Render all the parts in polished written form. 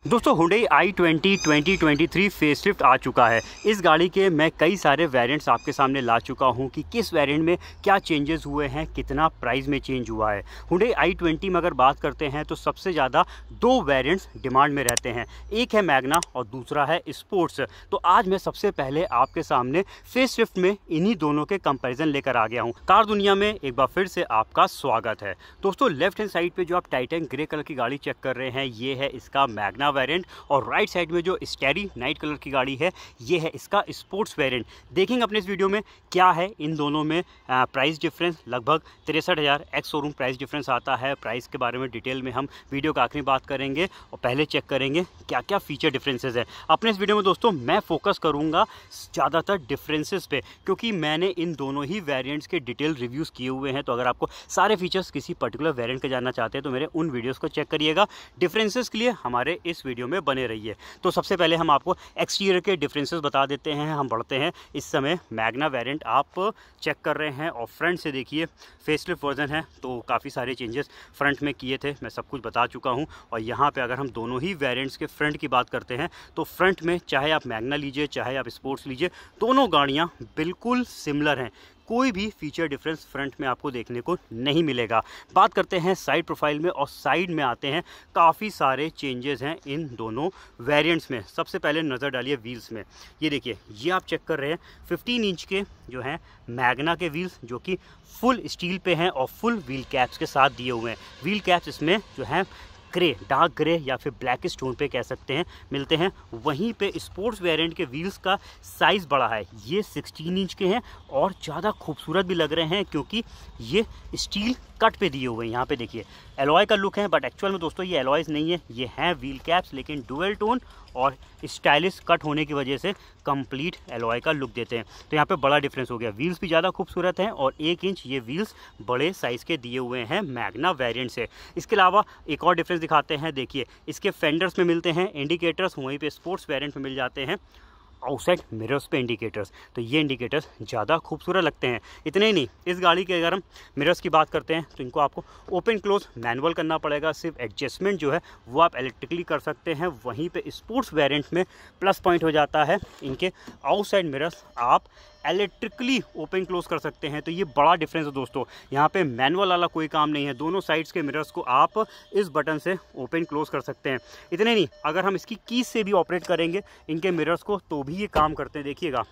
दोस्तों Hyundai i20 2023 facelift आ चुका है। इस गाड़ी के मैं कई सारे वेरिएंट्स आपके सामने ला चुका हूं कि किस वेरिएंट में क्या चेंजेस हुए हैं, कितना प्राइस में चेंज हुआ है। Hyundai i20 में अगर बात करते हैं तो सबसे ज़्यादा दो वेरिएंट्स डिमांड में रहते हैं, एक है मैग्ना और दूसरा है स्पोर्ट्स। तो आज मैं सबसे पहले आपके सामने फेसलिफ्ट में इन्हीं दोनों के कंपेरिजन लेकर आ गया हूँ। कार दुनिया में एक बार फिर से आपका स्वागत है। दोस्तों लेफ्ट हैंड साइड पर जो आप टाइटन ग्रे कलर की गाड़ी चेक कर रहे हैं, ये है इसका मैग्ना वेरिएंट और राइट साइड में जो स्टेरी नाइट कलर की गाड़ी है ये है इसका स्पोर्ट्स वेरिएंट। देखेंगे अपने इस वीडियो में क्या है इन दोनों में प्राइस डिफरेंस। लगभग 63,000 एक्स शोरूम प्राइस डिफरेंस आता है। प्राइस के बारे में डिटेल में हम वीडियो का आखिरी बात करेंगे और पहले चेक करेंगे क्या क्या फीचर डिफरेंसेस है। अपने इस वीडियो में दोस्तों मैं फोकस करूंगा ज़्यादातर डिफरेंसेस पे, क्योंकि मैंने इन दोनों ही वेरिएंट्स के डिटेल रिव्यूज़ किए हुए हैं। तो अगर आपको सारे फीचर्स किसी पर्टिकुलर वेरिएंट के जानना चाहते हैं तो मेरे उन वीडियोज़ को चेक करिएगा। डिफरेंसेस के लिए हमारे इस वीडियो में बने रहिए। तो सबसे पहले हम आपको एक्सटीरियर के डिफरेंसेस बता देते हैं। हम बढ़ते हैं। इस समय मैग्ना वेरिएंट आप चेक कर रहे हैं और फ्रंट से देखिए फेसलिफ्ट वर्जन है तो काफ़ी सारे चेंजेस फ्रंट में किए थे, मैं सब कुछ बता चुका हूं। और यहाँ पे अगर हम दोनों ही वेरिएंट्स के फ्रंट की बात करते हैं तो फ्रंट में चाहे आप मैग्ना लीजिए चाहे आप स्पोर्ट्स लीजिए, दोनों गाड़ियाँ बिल्कुल सिमिलर हैं। कोई भी फीचर डिफरेंस फ्रंट में आपको देखने को नहीं मिलेगा। बात करते हैं साइड प्रोफाइल में और साइड में आते हैं, काफ़ी सारे चेंजेस हैं इन दोनों वेरिएंट्स में। सबसे पहले नज़र डालिए व्हील्स में। ये देखिए, ये आप चेक कर रहे हैं 15 इंच के जो हैं मैग्ना के व्हील्स, जो कि फुल स्टील पे हैं और फुल व्हील कैप्स के साथ दिए हुए हैं। व्हील कैप्स इसमें जो हैं ग्रे, डार्क ग्रे या फिर ब्लैक स्टोन पे कह सकते हैं मिलते हैं। वहीं पे स्पोर्ट्स वेरिएंट के व्हील्स का साइज़ बड़ा है, ये 16 इंच के हैं और ज़्यादा खूबसूरत भी लग रहे हैं क्योंकि ये स्टील कट पे दिए हुए हैं। यहाँ पे देखिए एलॉय का लुक है, बट एक्चुअल में दोस्तों ये एलॉयज नहीं है, ये हैं व्हील कैप्स, लेकिन डुअल टोन और स्टाइलिश कट होने की वजह से कंप्लीट एलॉय का लुक देते हैं। तो यहाँ पे बड़ा डिफरेंस हो गया। व्हील्स भी ज़्यादा खूबसूरत हैं और 1 इंच ये व्हील्स बड़े साइज़ के दिए हुए हैं मैग्ना वेरिएंट से। इसके अलावा एक और डिफरेंस दिखाते हैं। देखिए इसके फेंडर्स में मिलते हैं इंडिकेटर्स, वहीं पे स्पोर्ट्स वेरिएंट में मिल जाते हैं आउटसाइड मिरर्स पे इंडिकेटर्स। तो ये इंडिकेटर्स ज़्यादा खूबसूरत लगते हैं। इतने ही नहीं, इस गाड़ी के अगर हम मिरर्स की बात करते हैं तो इनको आपको ओपन क्लोज मैनुअल करना पड़ेगा। सिर्फ एडजस्टमेंट जो है वो आप इलेक्ट्रिकली कर सकते हैं। वहीं पे स्पोर्ट्स वेरिएंट में प्लस पॉइंट हो जाता है, इनके आउटसाइड मिरर्स आप इलेक्ट्रिकली ओपन क्लोज कर सकते हैं। तो ये बड़ा डिफरेंस है दोस्तों। यहाँ पे मैनुअल वाला कोई काम नहीं है, दोनों साइड्स के मिरर्स को आप इस बटन से ओपन क्लोज कर सकते हैं। इतने नहीं, अगर हम इसकी कीज से भी ऑपरेट करेंगे इनके मिरर्स को तो भी ये काम करते हैं। देखिएगा,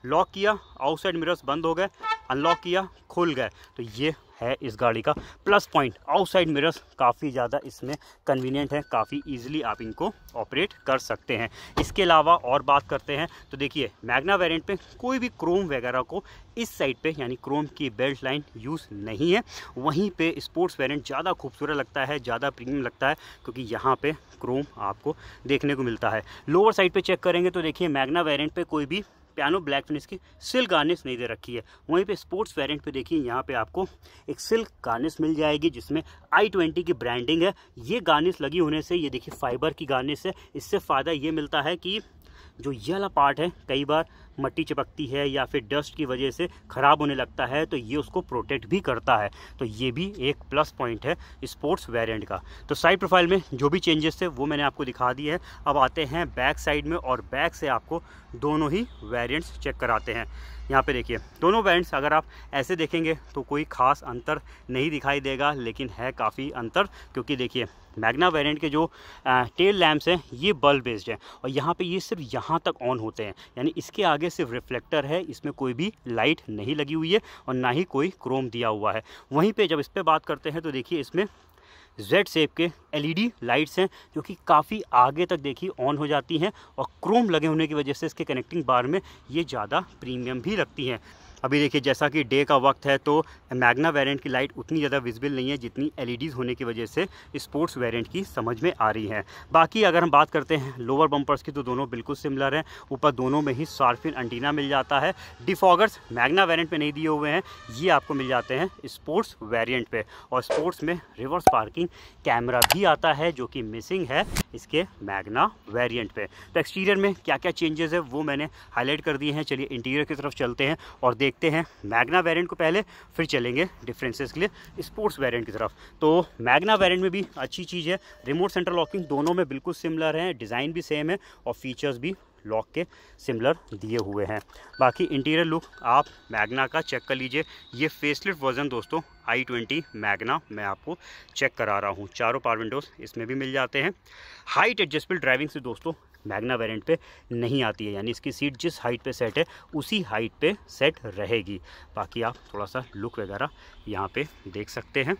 लॉक किया आउटसाइड मिरर्स बंद हो गए, अनलॉक किया खुल गए। तो ये है इस गाड़ी का प्लस पॉइंट। आउटसाइड मिरर्स काफ़ी ज़्यादा इसमें कन्वीनियंट है, काफ़ी इजीली आप इनको ऑपरेट कर सकते हैं। इसके अलावा और बात करते हैं तो देखिए मैग्ना वेरिएंट पे कोई भी क्रोम वगैरह को इस साइड पे यानी क्रोम की बेल्ट लाइन यूज़ नहीं है। वहीं पे स्पोर्ट्स वेरिएंट ज़्यादा खूबसूरत लगता है, ज़्यादा प्रीमियम लगता है क्योंकि यहाँ पे क्रोम आपको देखने को मिलता है। लोअर साइड पे चेक करेंगे तो देखिए मैग्ना वेरिएंट पे कोई भी पियानो ब्लैक फिनिश की सिल्क गार्निश नहीं दे रखी है। वहीं पे स्पोर्ट्स वेरिएंट पे देखिए यहाँ पे आपको एक सिल्क गार्निश मिल जाएगी जिसमें i20 की ब्रांडिंग है। ये गार्निश लगी होने से, ये देखिए फाइबर की गार्निश है, इससे फ़ायदा ये मिलता है कि जो ये वाला पार्ट है कई बार मट्टी चिपकती है या फिर डस्ट की वजह से ख़राब होने लगता है, तो ये उसको प्रोटेक्ट भी करता है। तो ये भी एक प्लस पॉइंट है स्पोर्ट्स वेरिएंट का। तो साइड प्रोफाइल में जो भी चेंजेस थे वो मैंने आपको दिखा दिए हैं। अब आते हैं बैक साइड में और बैक से आपको दोनों ही वेरिएंट्स चेक कराते हैं। यहाँ पे देखिए दोनों वेरिएंट्स अगर आप ऐसे देखेंगे तो कोई ख़ास अंतर नहीं दिखाई देगा, लेकिन है काफ़ी अंतर क्योंकि देखिए मैग्ना वेरिएंट के जो टेल लैम्प्स हैं ये बल्ब बेस्ड है और यहाँ पे ये सिर्फ यहाँ तक ऑन होते हैं, यानी इसके आगे सिर्फ रिफ्लेक्टर है, इसमें कोई भी लाइट नहीं लगी हुई है और ना ही कोई क्रोम दिया हुआ है। वहीं पे जब इस पर बात करते हैं तो देखिए इसमें जेड शेप के एलईडी लाइट्स हैं जो कि काफ़ी आगे तक देखिए ऑन हो जाती हैं और क्रोम लगे होने की वजह से इसके कनेक्टिंग बार में ये ज़्यादा प्रीमियम भी लगती हैं। अभी देखिए जैसा कि डे का वक्त है तो मैग्ना वेरिएंट की लाइट उतनी ज़्यादा विजिबल नहीं है जितनी एलईडीज़ होने की वजह से स्पोर्ट्स वेरिएंट की समझ में आ रही है। बाकी अगर हम बात करते हैं लोअर बम्पर्स की तो दोनों बिल्कुल सिमिलर हैं। ऊपर दोनों में ही शार्पिन एंटीना मिल जाता है। डिफॉगर्स मैग्ना वेरिएंट पे नहीं दिए हुए हैं, ये आपको मिल जाते हैं स्पोर्ट्स वेरिएंट पे। और स्पोर्ट्स में रिवर्स पार्किंग कैमरा भी आता है जो कि मिसिंग है इसके मैग्ना वेरिएंट पे। तो एक्सटीरियर में क्या क्या चेंजेस है वो मैंने हाईलाइट कर दिए हैं। चलिए इंटीरियर की तरफ चलते हैं और देखते हैं मैग्ना वेरिएंट को पहले, फिर चलेंगे डिफरेंसेस के लिए स्पोर्ट्स वेरिएंट की तरफ। तो मैग्ना वेरिएंट में भी अच्छी चीज़ है, रिमोट सेंटर लॉकिंग दोनों में बिल्कुल सिमिलर है, डिज़ाइन भी सेम है और फीचर्स भी लॉक के सिमिलर दिए हुए हैं। बाकी इंटीरियर लुक आप मैग्ना का चेक कर लीजिए। ये फेसलिफ्ट वर्जन दोस्तों i20 मैग्ना मैं आपको चेक करा रहा हूँ। चारों पावर विंडोज़ इसमें भी मिल जाते हैं। हाइट एडजस्टेबल ड्राइविंग से दोस्तों मैग्ना वेरिएंट पे नहीं आती है, यानी इसकी सीट जिस हाइट पे सेट है उसी हाइट पे सेट रहेगी। बाकी आप थोड़ा सा लुक वगैरह यहाँ पे देख सकते हैं।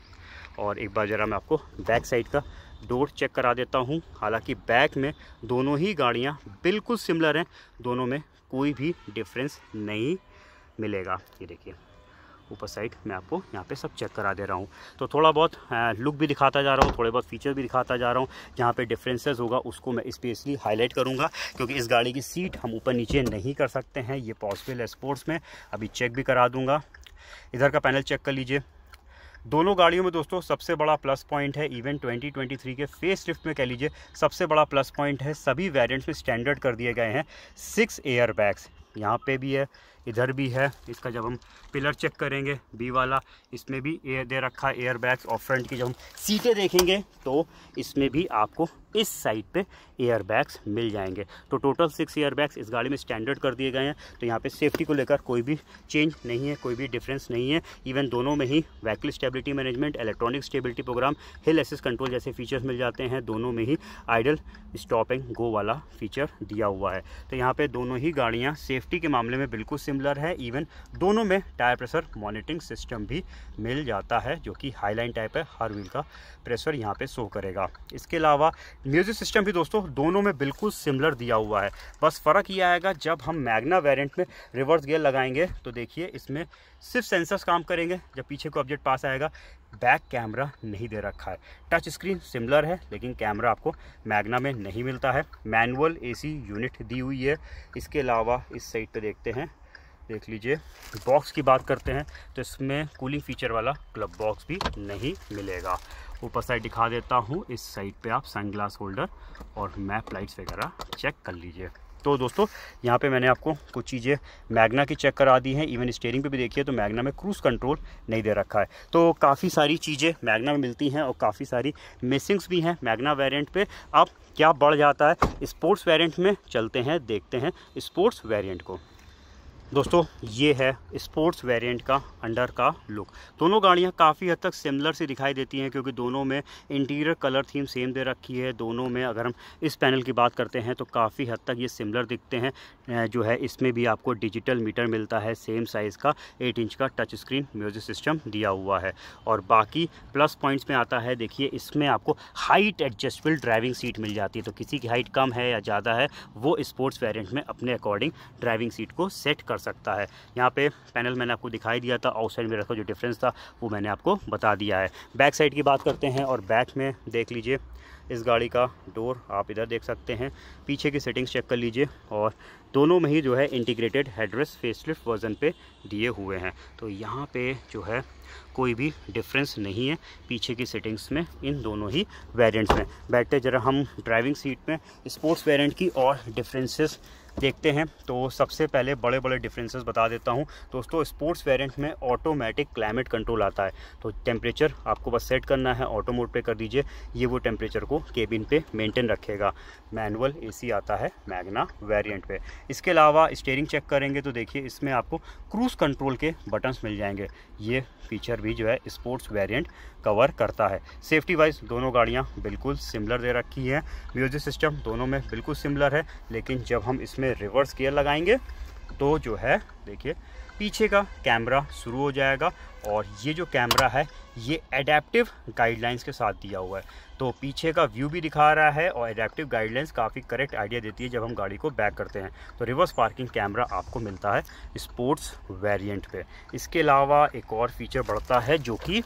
और एक बार ज़रा मैं आपको बैक साइड का डोर चेक करा देता हूँ। हालांकि बैक में दोनों ही गाड़ियाँ बिल्कुल सिमिलर हैं, दोनों में कोई भी डिफरेंस नहीं मिलेगा। ये देखिए ऊपर साइड मैं आपको यहाँ पे सब चेक करा दे रहा हूँ। तो थोड़ा बहुत लुक भी दिखाता जा रहा हूँ, थोड़े बहुत फीचर भी दिखाता जा रहा हूँ। जहाँ पे डिफरेंसेस होगा उसको मैं स्पेशली हाईलाइट करूँगा, क्योंकि इस गाड़ी की सीट हम ऊपर नीचे नहीं कर सकते हैं, ये पॉसिबल है स्पोर्ट्स में। अभी चेक भी करा दूँगा। इधर का पैनल चेक कर लीजिए। दोनों गाड़ियों में दोस्तों सबसे बड़ा प्लस पॉइंट है, इवन 2023 के फेस लिफ्ट में कह लीजिए सबसे बड़ा प्लस पॉइंट है, सभी वेरिएंट्स में स्टैंडर्ड कर दिए गए हैं 6 एयर बैग्स। यहाँ पे भी है, इधर भी है। इसका जब हम पिलर चेक करेंगे बी वाला, इसमें भी एयर दे रखा है एयर बैग्स। और फ्रंट की जब हम सीटें देखेंगे तो इसमें भी आपको इस साइड पे एयर बैग्स मिल जाएंगे। तो टोटल 6 एयर बैग्स इस गाड़ी में स्टैंडर्ड कर दिए गए हैं। तो यहाँ पे सेफ्टी को लेकर कोई भी चेंज नहीं है, कोई भी डिफरेंस नहीं है। इवन दोनों में ही vehicle stability management, electronic stability program, hill assist control जैसे फीचर्स मिल जाते हैं। दोनों में ही आइडल स्टॉप एंड गो वाला फीचर दिया हुआ है। तो यहाँ पे दोनों ही गाड़ियाँ सेफ्टी के मामले में बिल्कुल सिमिलर है। इवन दोनों में टायर प्रेशर मॉनिटरिंग सिस्टम भी मिल जाता है, जो कि हाईलाइन टाइप है, हर व्हील का प्रेशर यहाँ पे शो करेगा। इसके अलावा म्यूजिक सिस्टम भी दोस्तों दोनों में बिल्कुल सिमिलर दिया हुआ है। बस फ़र्क ये आएगा जब हम मैग्ना वेरिएंट में रिवर्स गियर लगाएंगे तो देखिए इसमें सिर्फ सेंसर्स काम करेंगे जब पीछे को ऑब्जेक्ट पास आएगा। बैक कैमरा नहीं दे रखा है। टच स्क्रीन सिमिलर है, लेकिन कैमरा आपको मैग्ना में नहीं मिलता है। मैनुअल AC यूनिट दी हुई है। इसके अलावा इस साइड पे देखते हैं, देख लीजिए बॉक्स की बात करते हैं तो इसमें कूलिंग फीचर वाला क्लब बॉक्स भी नहीं मिलेगा। ऊपर साइड दिखा देता हूँ, इस साइड पे आप सनग्लास होल्डर और मैप लाइट्स वगैरह चेक कर लीजिए। तो दोस्तों यहाँ पे मैंने आपको कुछ चीज़ें मैग्ना की चेक करा दी हैं। इवन स्टीयरिंग पे भी देखिए तो मैग्ना में क्रूज़ कंट्रोल नहीं दे रखा है। तो काफ़ी सारी चीज़ें मैग्ना में मिलती हैं और काफ़ी सारी मिसिंग्स भी हैं मैग्ना वेरिएंट पे। अब क्या बढ़ जाता है स्पोर्ट्स वेरिएंट में, चलते हैं देखते हैं स्पोर्ट्स वेरिएंट को। दोस्तों ये है स्पोर्ट्स वेरिएंट का अंडर का लुक। दोनों गाड़ियां काफ़ी हद तक सिमिलर सी दिखाई देती हैं, क्योंकि दोनों में इंटीरियर कलर थीम सेम दे रखी है। दोनों में अगर हम इस पैनल की बात करते हैं तो काफ़ी हद तक ये सिमिलर दिखते हैं। जो है इसमें भी आपको डिजिटल मीटर मिलता है, सेम साइज़ का 8 इंच का टच स्क्रीन म्यूजिक सिस्टम दिया हुआ है। और बाकी प्लस पॉइंट्स में आता है, देखिए इसमें आपको हाइट एडजस्टेबल ड्राइविंग सीट मिल जाती है। तो किसी की हाइट कम है या ज़्यादा है वो स्पोर्ट्स वेरिएंट में अपने अकॉर्डिंग ड्राइविंग सीट को सेट कर सकता है। यहाँ पे पैनल मैंने आपको दिखाई दिया था, आउटसाइड मिरर का जो डिफरेंस था वो मैंने आपको बता दिया है। बैक साइड की बात करते हैं और बैक में देख लीजिए इस गाड़ी का डोर आप इधर देख सकते हैं। पीछे की सेटिंग्स चेक कर लीजिए और दोनों में ही जो है इंटीग्रेटेड हेडरेस्ट फेसलिफ्ट वर्जन पे दिए हुए हैं। तो यहाँ पे जो है कोई भी डिफरेंस नहीं है पीछे की सेटिंग्स में इन दोनों ही वेरिएंट्स में। बैठते जरा हम ड्राइविंग सीट में स्पोर्ट्स वेरिएंट की और डिफरेंसेस देखते हैं। तो सबसे पहले बड़े बड़े डिफरेंसेस बता देता हूं दोस्तों। स्पोर्ट्स वेरिएंट में ऑटोमेटिक क्लाइमेट कंट्रोल आता है। तो टेम्परेचर आपको बस सेट करना है, ऑटो मोड पे कर दीजिए, ये वो टेम्परेचर को केबिन पे मेंटेन रखेगा। मैनुअल AC आता है मैग्ना वेरिएंट पे। इसके अलावा स्टीयरिंग चेक करेंगे तो देखिए इसमें आपको क्रूज़ कंट्रोल के बटन्स मिल जाएंगे। ये फीचर भी जो है स्पोर्ट्स वेरिएंट कवर करता है। सेफ्टी वाइज दोनों गाड़ियाँ बिल्कुल सिमिलर दे रखी है। म्यूजिक सिस्टम दोनों में बिल्कुल सिमिलर है, लेकिन जब हम इसमें रिवर्स गियर लगाएंगे तो जो है देखिए पीछे का कैमरा शुरू हो जाएगा। और ये जो कैमरा है ये एडेप्टिव गाइडलाइंस के साथ दिया हुआ है। तो पीछे का व्यू भी दिखा रहा है और एडेप्टिव गाइडलाइंस काफ़ी करेक्ट आइडिया देती है जब हम गाड़ी को बैक करते हैं। तो रिवर्स पार्किंग कैमरा आपको मिलता है स्पोर्ट्स वेरिएंट पे। इसके अलावा एक और फीचर बढ़ता है जो कि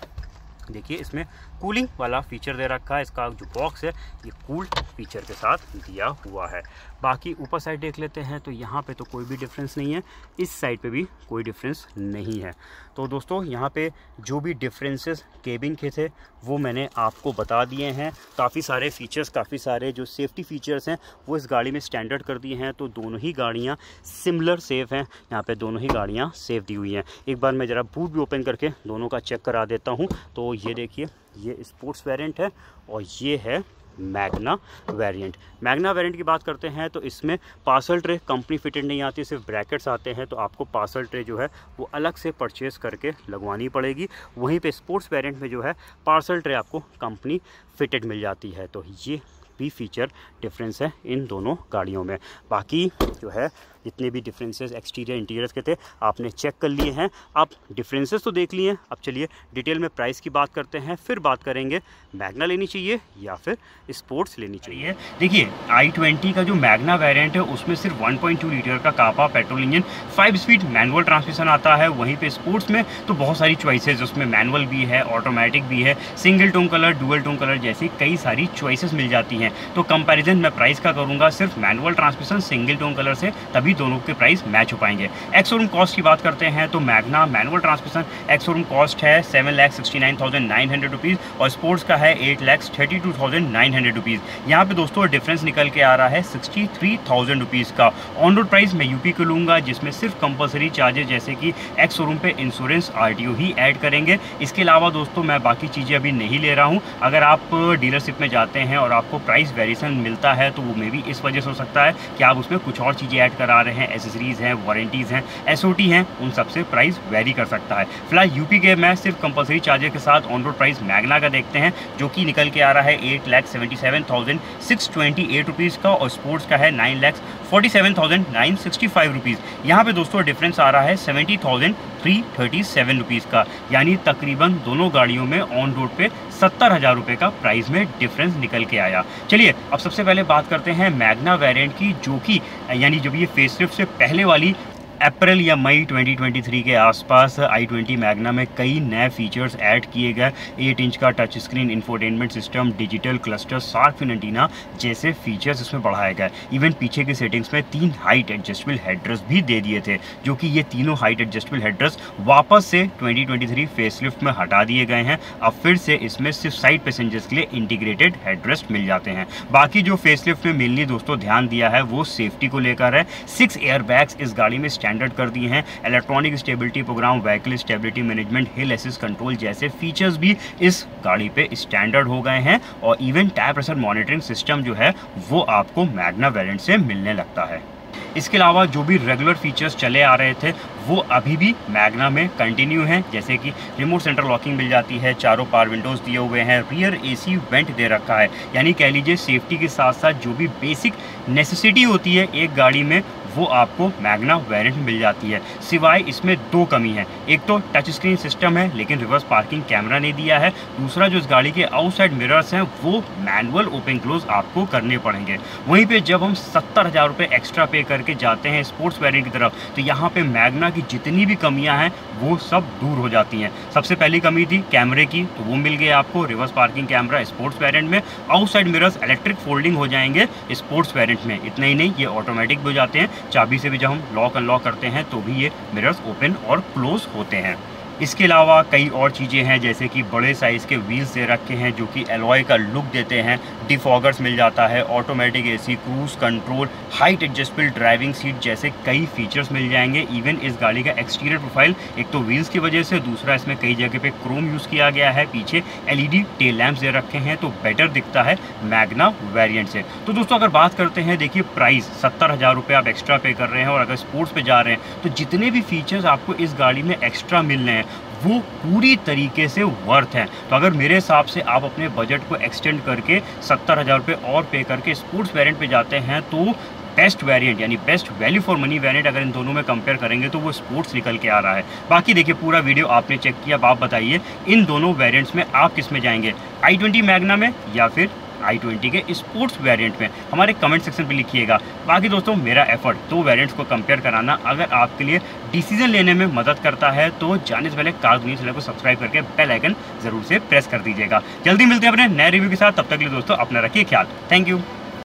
देखिए इसमें कूलिंग वाला फीचर दे रखा है। इसका जो बॉक्स है ये कूल फीचर के साथ दिया हुआ है। बाकी ऊपर साइड देख लेते हैं तो यहाँ पे तो कोई भी डिफरेंस नहीं है, इस साइड पे भी कोई डिफरेंस नहीं है। तो दोस्तों यहाँ पे जो भी डिफरेंसेस केबिन के थे वो मैंने आपको बता दिए हैं। काफ़ी सारे फीचर्स, काफ़ी सारे जो सेफ्टी फीचर्स हैं वो इस गाड़ी में स्टैंडर्ड कर दिए हैं। तो दोनों ही गाड़ियाँ सिमिलर सेफ हैं, यहाँ पे दोनों ही गाड़ियाँ सेफ दी हुई हैं। एक बार मैं ज़रा बूट भी ओपन करके दोनों का चेक करा देता हूँ। तो ये देखिए, ये स्पोर्ट्स वेरिएंट है और ये है मैग्ना वेरिएंट। मैग्ना वेरिएंट की बात करते हैं तो इसमें पार्सल ट्रे कंपनी फिटेड नहीं आती, सिर्फ ब्रैकेट्स आते हैं। तो आपको पार्सल ट्रे जो है वो अलग से परचेज़ करके लगवानी पड़ेगी। वहीं पे स्पोर्ट्स वेरिएंट में जो है पार्सल ट्रे आपको कंपनी फिटेड मिल जाती है। तो ये भी फीचर डिफरेंस है इन दोनों गाड़ियों में। बाकी जो है जितने भी डिफरेंसेस एक्सटीरियर इंटीरियर्स के थे आपने चेक कर लिए हैं। आप डिफरेंसेस तो देख लिए हैं, अब चलिए डिटेल में प्राइस की बात करते हैं, फिर बात करेंगे मैग्ना लेनी चाहिए या फिर स्पोर्ट्स लेनी चाहिए। देखिए i20 का जो मैग्ना वेरिएंट है उसमें सिर्फ 1.2 लीटर का Kappa petrol engine 5 speed manual transmission आता है। वहीं पे स्पोर्ट्स में तो बहुत सारी चॉइसेस, उसमें मैनुअल भी है, ऑटोमेटिक भी है, single tone colour, dual tone colour जैसी कई सारी चॉइसेस मिल जाती हैं। तो कंपैरिजन मैं प्राइस का करूँगा सिर्फ manual transmission single tone colour से, तभी दोनों के प्राइस मैच हो पाएंगे। एक्स शोरूम कॉस्ट की बात करते हैं तो Magna manual transmission ex showroom cost है 7,69,900 रुपीज़ और स्पोर्ट्स का है 8,32,900 रुपीज़। यहाँ पे दोस्तों डिफरेंस निकल के आ रहा है 63,000 रुपीज़ का। ऑन रोड प्राइस मैं यूपी को लूँगा, जिसमें सिर्फ कंपलसरी चार्जेस जैसे कि एक्स शोरूम पे इंश्योरेंस RTO ही ऐड करेंगे। इसके अलावा दोस्तों मैं बाकी चीज़ें अभी नहीं ले रहा हूँ। अगर आप डीलरशिप में जाते हैं और आपको प्राइस वेरिएशन मिलता है तो वो मे भी इस वजह से हो सकता है कि आप उसमें कुछ और चीज़ें ऐड करा रहे हैं, एसेसरीज हैं, वारंटीज़ हैं, SOT हैं, उन सबसे प्राइस वेरी कर सकता है। फिलहाल यूपी के मैं सिर्फ कंपलसरी चार्जेस के साथ ऑन रोड प्राइस मैग्ना का देखते हैं, जो कि निकल के आ रहा है 8,77,628 रुपीज़ का और स्पोर्ट्स का है 9,47,965 रुपीज़। यहाँ पे दोस्तों डिफरेंस आ रहा है 70,337 रुपीज़ का, यानी तकरीबन दोनों गाड़ियों में ऑन रोड पे 70,000 रुपये का प्राइस में डिफरेंस निकल के आया। चलिए अब सबसे पहले बात करते हैं मैग्ना वेरिएंट की, जो कि यानी जब ये फेसलिफ्ट से पहले वाली अप्रैल या मई 2023 के आसपास i20 मैग्ना में कई नए फीचर्स ऐड किए गए। 8 इंच का touch screen infotainment system, digital cluster, shark fin antenna जैसे फीचर्स इसमें बढ़ाए गए। इवन पीछे की सेटिंग्स में 3 हाइट एडजस्टेबल हेडरेस्ट भी दे दिए थे, जो कि ये तीनों हाइट एडजस्टेबल हेडरेस्ट वापस से 2023 फेसलिफ्ट में हटा दिए गए हैं। अब फिर से इसमें सिर्फ साइड पैसेंजर्स के लिए इंटीग्रेटेड हेडरेस्ट मिल जाते हैं। बाकी जो फेसलिफ्ट में मेनली दोस्तों ध्यान दिया है वो सेफ्टी को लेकर है। 6 एयर बैग्स इस गाड़ी में स्टैंडर्ड कर दिए हैं। Electronic stability program, vehicle stability management, hill assist control जैसे फीचर्स भी इस गाड़ी पे स्टैंडर्ड हो गए हैं और even tyre pressure monitoring system जो है वो आपको मैग्ना वेरिएंट से मिलने लगता है। इसके अलावा जो भी रेगुलर फीचर्स चले आ रहे थे वो अभी भी मैग्ना में कंटिन्यू हैं, जैसे कि रिमोट सेंट्रल लॉकिंग मिल जाती है, चारों पावर विंडोज़ दिए हुए हैं, रियर AC वेंट दे रखा है। यानी कह लीजिए सेफ्टी के साथ साथ जो भी बेसिक नेसेसिटी होती है एक गाड़ी में वो आपको मैग्ना वेरिएंट में मिल जाती है। सिवाय इसमें 2 कमी है, एक तो टच स्क्रीन सिस्टम है लेकिन रिवर्स पार्किंग कैमरा नहीं दिया है, दूसरा जो इस गाड़ी के आउटसाइड मिरर्स हैं वो मैनुअल ओपन क्लोज आपको करने पड़ेंगे। वहीं पे जब हम 70,000 रुपये एक्स्ट्रा पे करके जाते हैं स्पोर्ट्स वेरिएंट की तरफ तो यहाँ पे मैग्ना की जितनी भी कमियां हैं वो सब दूर हो जाती हैं। सबसे पहली कमी थी कैमरे की, तो वो मिल गया आपको, reverse parking camera sports variant में। आउटसाइड मिरर्स इलेक्ट्रिक फोल्डिंग हो जाएंगे स्पोर्ट्स वेरिएंट में। इतना ही नहीं, ये ऑटोमेटिक भी हो जाते हैं, चाबी से भी जब हम लॉक अनलॉक करते हैं तो भी ये मिरर्स ओपन और क्लोज होते हैं। इसके अलावा कई और चीज़ें हैं, जैसे कि बड़े साइज़ के व्हील्स दे रखे हैं जो कि एलॉय का लुक देते हैं, डिफॉगर्स मिल जाता है, automatic AC, cruise control, height adjustable driving seat जैसे कई फीचर्स मिल जाएंगे। इवन इस गाड़ी का एक्सटीरियर प्रोफाइल एक तो व्हील्स की वजह से, दूसरा इसमें कई जगह पे क्रोम यूज़ किया गया है, पीछे LED टेल लैंप्स दे रखे हैं तो बेटर दिखता है मैग्ना वेरिएंट से। तो दोस्तों अगर बात करते हैं, देखिए प्राइस 70,000 रुपये आप एक्स्ट्रा पे कर रहे हैं और अगर स्पोर्ट्स पे जा रहे हैं तो जितने भी फीचर्स आपको इस गाड़ी में एक्स्ट्रा मिल रहे हैं वो पूरी तरीके से वर्थ है। तो अगर मेरे हिसाब से आप अपने बजट को एक्सटेंड करके 70,000 रुपये और पे करके स्पोर्ट्स वेरिएंट पे जाते हैं तो बेस्ट वेरिएंट यानी best value for money variant अगर इन दोनों में कंपेयर करेंगे तो वो स्पोर्ट्स निकल के आ रहा है। बाकी देखिए पूरा वीडियो आपने चेक किया, अब आप बताइए इन दोनों वेरिएंट्स में आप किस में जाएंगे, i20 मैग्ना में या फिर i20 के स्पोर्ट्स वेरिएंट में, हमारे कमेंट सेक्शन पे लिखिएगा। बाकी दोस्तों मेरा एफर्ट दो वेरिएंट्स को कंपेयर कराना अगर आपके लिए डिसीजन लेने में मदद करता है तो जाने से पहले कार दुनिया चैनल को सब्सक्राइब करके बेल आइकन जरूर से प्रेस कर दीजिएगा। जल्दी मिलते हैं अपने नए रिव्यू के साथ, तब तक के लिए दोस्तों अपना रखिए ख्याल। Thank you.